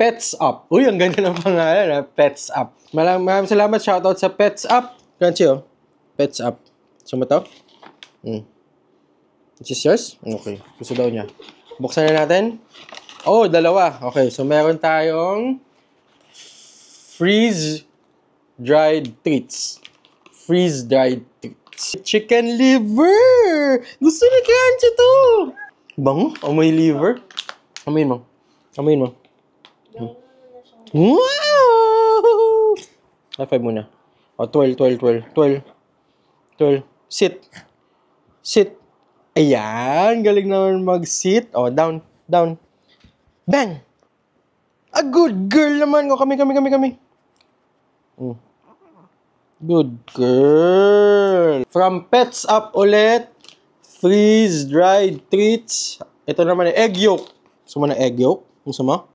Pets Up. Uy, ang ganda ng pangalan, ha? Pets Up. Maraming salamat. Shoutout sa Pets Up. Crunchy, oh. Pets Up. Gusto mo to? This is yours? Okay. Gusto daw niya. Buksan na natin. Oh, dalawa. Okay, so meron tayong freeze-dried treats. Freeze-dried treats. Chicken liver! Gusto ni Crunchy to! Bango? Amoy liver? Amoyin mo. Amoyin mo. Wow! High five muna. O, twirl. Sit. Ayan, galing naman mag-sit. O, down. Bang! A good girl naman ko. Kami. Good girl. From Pets Up ulit. Freeze-dried treats. Ito naman ay egg yolk. Gusto mo na egg yolk? Gusto mo?